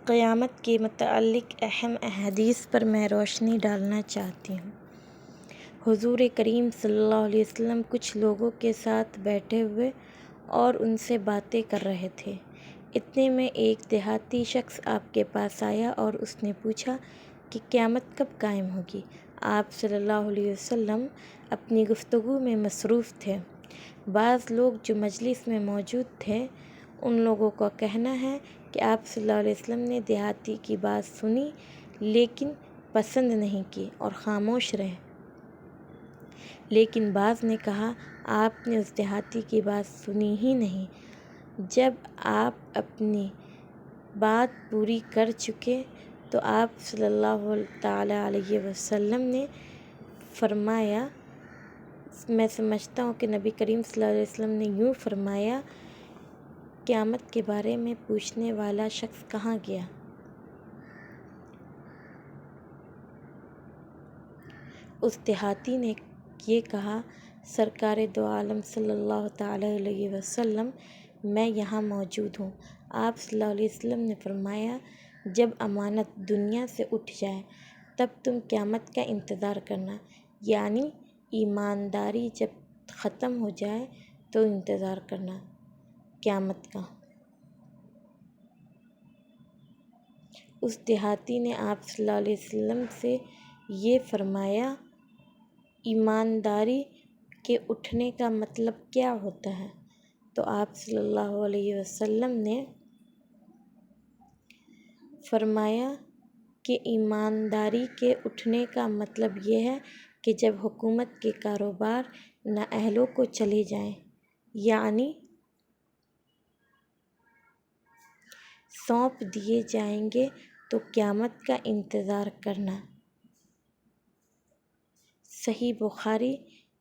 قیامت کے متعلق اہم احادیث پر میں روشنی ڈالنا چاہتی ہوں۔ حضور کریم صلی اللہ علیہ وسلم کچھ لوگوں کے ساتھ بیٹھے ہوئے اور ان سے باتیں کر رہے تھے۔ اتنے میں ایک دیہاتی شخص آپ کے پاس آیا اور اس نے پوچھا کہ قیامت کب قائم ہوگی؟ آپ صلی اللہ علیہ وسلم اپنی گفتگو میں مصروف تھے۔ بعض لوگ جو مجلس میں موجود تھے ان لوگوں کا کہنا ہے کہ آپ صلی اللہ علیہ وسلم نے دیہاتی کی بات سنی لیکن پسند نہیں کی اور خاموش رہے، لیکن بعض نے کہا آپ نے اس دیہاتی کی بات سنی ہی نہیں۔ جب آپ اپنی بات پوری کر چکے تو آپ صلی اللہ تعالیٰ علیہ وسلم نے فرمایا، میں سمجھتا ہوں کہ نبی کریم صلی اللہ علیہ وسلم نے یوں فرمایا، قیامت کے بارے میں پوچھنے والا شخص کہاں گیا؟ اس دیہاتی نے یہ کہا، سرکار دو عالم صلی اللہ تعالیٰ علیہ وسلم، میں یہاں موجود ہوں۔ آپ صلی اللہ علیہ وسلم نے فرمایا، جب امانت دنیا سے اٹھ جائے تب تم قیامت کا انتظار کرنا، یعنی ایمانداری جب ختم ہو جائے تو انتظار کرنا قیامت کا۔ اس دیہاتی نے آپ صلی اللہ علیہ وسلم سے یہ فرمایا، ایمانداری کے اٹھنے کا مطلب کیا ہوتا ہے؟ تو آپ صلی اللہ علیہ وسلم نے فرمایا کہ ایمانداری کے اٹھنے کا مطلب یہ ہے کہ جب حکومت کے کاروبار نااہلوں کو چلے جائیں، یعنی سونپ دیے جائیں گے تو قیامت کا انتظار کرنا۔ صحیح بخاری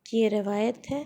کی یہ روایت ہے۔